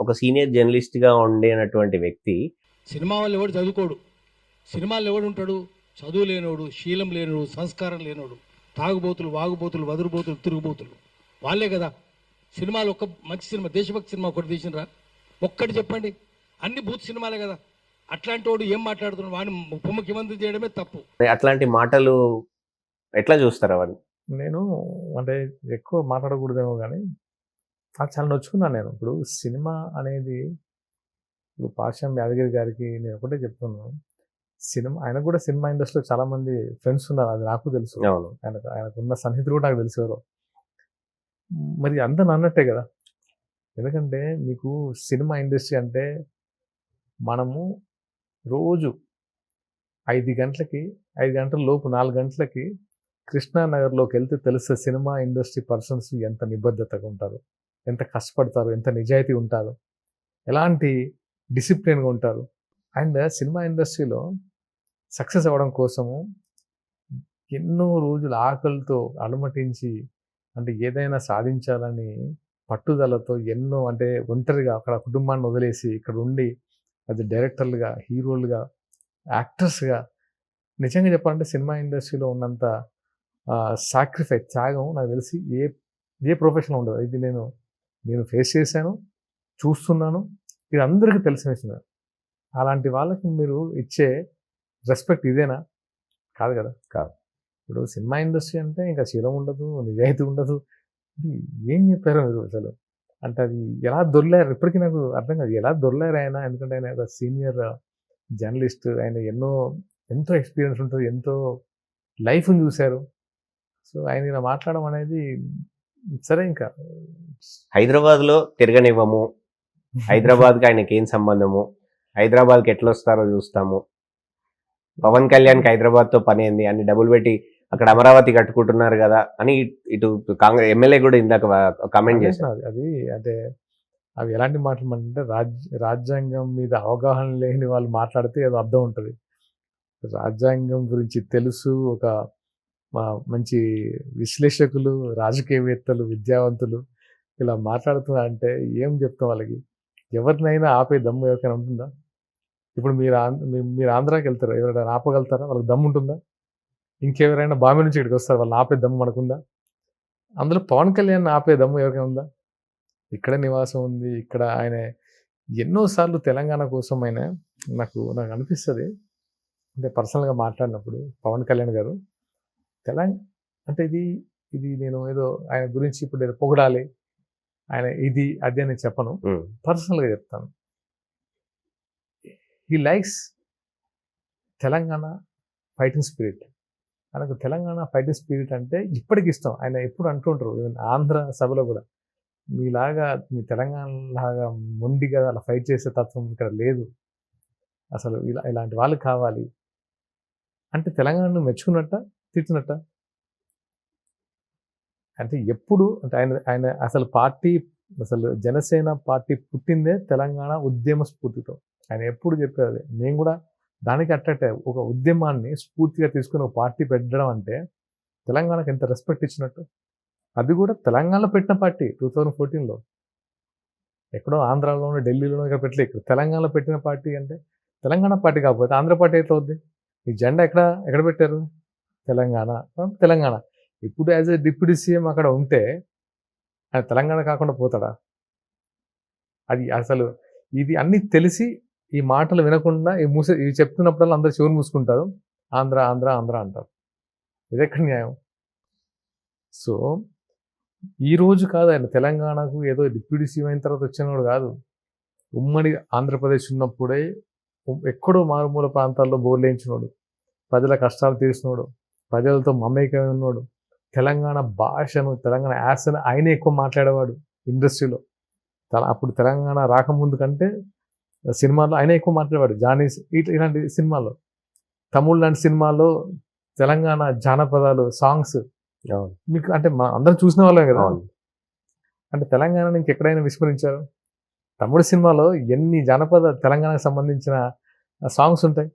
ఒక సీనియర్ జర్నలిస్ట్‌గా ఉండేనటువంటి వ్యక్తి సినిమా వాళ్ళు ఎవడు చదువుకోడు, సినిమాల్లో ఎవడు ఉంటాడు? చదువు లేనోడు, శీలం లేనోడు, సంస్కారం లేనోడు, తాగుబోతులు, వాగుబోతులు, వదురుబోతులు, తిరుగుబోతులు వాళ్ళే కదా. సినిమాలు ఒక్క మంచి సినిమా, దేశభక్తి సినిమా ఒకటి తీసినరా? ఒక్కటి చెప్పండి. అన్ని బూత్ సినిమాలే కదా. అట్లాంటి వాడు ఏం మాట్లాడుతున్నాడు? వాడిని ఉప ముఖ్యమంత్రి చేయడమే తప్పు. అట్లాంటి మాటలు ఎట్లా చూస్తారు అవన్నీ? నేను అంటే ఎక్కువ మాట్లాడకూడదేమో కానీ నాకు చాలా నొచ్చుకున్నాను నేను. ఇప్పుడు సినిమా అనేది ఇప్పుడు పాషం యాదగిరి గారికి నేను ఒకటే చెప్తున్నాను. ఆయనకు కూడా సినిమా ఇండస్ట్రీలో చాలా మంది ఫ్రెండ్స్ ఉన్నారు, అది నాకు తెలుసు. అవును. ఆయనకున్న సన్నిహితులు కూడా నాకు తెలుసు ఎవరో. మరి అంతా నన్నట్టే కదా. ఎందుకంటే మీకు సినిమా ఇండస్ట్రీ అంటే మనము రోజు 5 గంటలకి 5 గంటల లోపు 4 గంటలకి కృష్ణానగర్లోకి వెళ్తే తెలుస్తే సినిమా ఇండస్ట్రీ పర్సన్స్ ఎంత నిబద్ధతగా ఉంటారు, ఎంత కష్టపడతారు, ఎంత నిజాయితీ ఉంటారు, ఎలాంటి డిసిప్లిన్గా ఉంటారు. అండ్ సినిమా ఇండస్ట్రీలో సక్సెస్ అవ్వడం కోసము ఎన్నో రోజులు ఆకలితో అలమటించి అంటే ఏదైనా సాధించాలని పట్టుదలతో ఎన్నో అంటే ఒంటరిగా అక్కడ కుటుంబాన్ని వదిలేసి ఇక్కడ ఉండి అది డైరెక్టర్లుగా, హీరోలుగా, యాక్టర్స్గా నిజంగా చెప్పాలంటే సినిమా ఇండస్ట్రీలో ఉన్నంత సాక్రిఫైస్, త్యాగం నాకు తెలిసి ఏ ప్రొఫెషన్లో ఉండదు. ఇది నేను ఫేస్ చేశాను, చూస్తున్నాను, ఇది అందరికీ తెలిసిన విషయం. అలాంటి వాళ్ళకి మీరు ఇచ్చే రెస్పెక్ట్ ఇదేనా? కాదు కదా. కాదు. ఇప్పుడు సినిమా ఇండస్ట్రీ అంటే ఇంకా శీలం ఉండదు, నిజాయితీ ఉండదు. ఏం చెప్పారు మీరు అసలు? అంటే అది ఎలా దొర్లారు? ఇప్పటికీ నాకు అర్థం కాదు ఎలా దొర్లారు ఆయన. ఎందుకంటే ఆయన ఒక సీనియర్ జర్నలిస్ట్, ఆయన ఎంతో ఎక్స్పీరియన్స్ ఉంటుంది, ఎంతో లైఫ్ని చూశారు. సో ఆయన ఇలా మాట్లాడడం అనేది సరే. ఇంకా హైదరాబాద్లో తిరగనివ్వము, హైదరాబాద్కి ఆయనకి ఏం సంబంధము, హైదరాబాద్కి ఎట్లా వస్తారో చూస్తాము, పవన్ కళ్యాణ్కి హైదరాబాద్తో పని ఏంది అని డబ్బులు పెట్టి అక్కడ అమరావతి కట్టుకుంటున్నారు కదా అని ఇటు కాంగ్రెస్ ఎమ్మెల్యే కూడా ఇందాక కామెంట్ చేశారు. అది అంటే అవి ఎలాంటి మాటలు అంటే రాజ్యాంగం మీద అవగాహన లేని వాళ్ళు మాట్లాడితే ఏదో అర్థం ఉంటుంది. రాజ్యాంగం గురించి తెలుసు, ఒక మంచి విశ్లేషకులు, రాజకీయవేత్తలు, విద్యావంతులు ఇలా మాట్లాడుతున్నారంటే ఏం చెప్తాం వాళ్ళకి? ఎవరినైనా ఆపే దమ్ము ఎవరికైనా ఉంటుందా? ఇప్పుడు మీరు ఆంధ్రాకి వెళ్తారు, ఎవరైనా ఆపగలుగుతారా? వాళ్ళకి దమ్ము ఉంటుందా? ఇంకెవరైనా బాంబే నుంచి ఇక్కడికి వస్తారు, వాళ్ళని ఆపే దమ్ము మనకుందా? అందులో పవన్ కళ్యాణ్ ఆపే దమ్ము ఎవరికైనా ఉందా? ఇక్కడ నివాసం ఉంది, ఇక్కడ ఆయన ఎన్నోసార్లు తెలంగాణ కోసం నాకు అనిపిస్తుంది అంటే పర్సనల్గా మాట్లాడినప్పుడు పవన్ కళ్యాణ్ గారు అంటే ఇది నేను ఏదో ఆయన గురించి ఇప్పుడు ఏదో పొగడాలి, ఆయన ఇది అది అని చెప్పను, పర్సనల్గా చెప్తాను. He likes Telangana fighting spirit. ఆయనకు తెలంగాణ ఫైటింగ్ స్పిరిట్ అంటే ఇప్పటికి ఇష్టం. ఆయన ఎప్పుడు అంటుంటారు, ఈవెన్ ఆంధ్ర సభలో కూడా, మీ తెలంగాణ లాగా మొండిగా అలా ఫైట్ చేసే తత్వం ఇక్కడ లేదు, అసలు ఇలాంటి వాళ్ళు కావాలి అంటే తెలంగాణను మెచ్చుకున్నట్ట, తిట్టినట్ట? అంటే ఎప్పుడు అంటే ఆయన అసలు జనసేన పార్టీ పుట్టిందే తెలంగాణ ఉద్యమ స్ఫూర్తితో. ఆయన ఎప్పుడు చెప్పేది నేను కూడా దానికి అట్టట్టే ఒక ఉద్యమాన్ని స్ఫూర్తిగా తీసుకుని ఒక పార్టీ పెట్టడం అంటే తెలంగాణకు ఎంత రెస్పెక్ట్ ఇచ్చినట్టు. అది కూడా తెలంగాణలో పెట్టిన పార్టీ 2014లో. ఎక్కడో ఆంధ్రాలోనో ఢిల్లీలోనో ఇక్కడ పెట్టలే, ఇక్కడ తెలంగాణలో పెట్టిన పార్టీ అంటే తెలంగాణ పార్టీ కాకపోతే ఆంధ్ర పార్టీ ఎట్లా అవుద్ది? ఈ జెండా ఎక్కడ పెట్టారు? తెలంగాణ. ఇప్పుడు యాజ్ ఎ డిప్యూటీ సీఎం అక్కడ ఉంటే ఆయన తెలంగాణ కాకుండా పోతాడా? అది అసలు ఇది అన్నీ తెలిసి ఈ మాటలు వినకుండా ఇవి చెప్తున్నప్పుడల్లా అందరు చెవులు మూసుకుంటారు, ఆంధ్ర ఆంధ్ర ఆంధ్ర అంటారు. ఇది ఎక్కడ న్యాయం? సో ఈరోజు కాదు ఆయన తెలంగాణకు ఏదో డిప్యూటీ సీఎం అయిన తర్వాత వచ్చినవాడు కాదు. ఉమ్మడి ఆంధ్రప్రదేశ్ ఉన్నప్పుడే ఎక్కడో మారుమూల ప్రాంతాల్లో బోర్లేయించినోడు, ప్రజల కష్టాలు తీర్చినోడు, ప్రజలతో మమేకమై ఉన్నాడు, తెలంగాణ భాషను, తెలంగాణ యాసను ఆయన ఎక్కువ మాట్లాడేవాడు ఇండస్ట్రీలో. అప్పుడు తెలంగాణ రాకముందు కంటే సినిమాల్లో ఆయన ఎక్కువ మాట్లాడేవాడు. జానీస్ ఇలాంటి సినిమాల్లో, తమిళ్ లాంటి సినిమాల్లో తెలంగాణ జానపదాలు, సాంగ్స్ మీకు అంటే అందరం చూసిన వాళ్ళే కదా. అంటే తెలంగాణని ఇంకెక్కడైనా విస్మరించారు? తమిళ సినిమాలో ఎన్ని జానపద తెలంగాణకు సంబంధించిన సాంగ్స్ ఉంటాయి.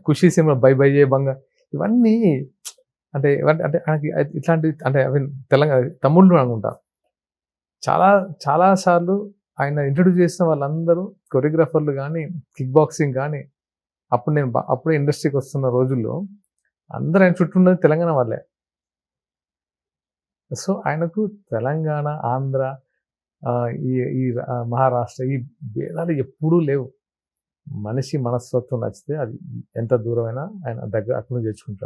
ఖుషీ సినిమా, బై బై ఏ బంగా, ఇవన్నీ అంటే ఇట్లాంటి అంటే అవి తెలంగాణ తమిళ్లో అనుకుంటా చాలాసార్లు ఆయన ఇంట్రడ్యూస్ చేసిన వాళ్ళందరూ కొరియోగ్రాఫర్లు కానీ కిక్ బాక్సింగ్ కానీ అప్పుడు నేను అప్పుడే ఇండస్ట్రీకి వస్తున్న రోజుల్లో అందరూ ఆయన చుట్టూ ఉన్నది తెలంగాణ వాళ్ళే. సో ఆయనకు తెలంగాణ, ఆంధ్ర, ఈ ఈ మహారాష్ట్ర ఈ భేదాలు ఎప్పుడూ లేవు. మనిషి మనస్తత్వం నచ్చితే అది ఎంత దూరమైనా ఆయన దగ్గర అక్కడ నుంచి తెచ్చుకుంటాడు.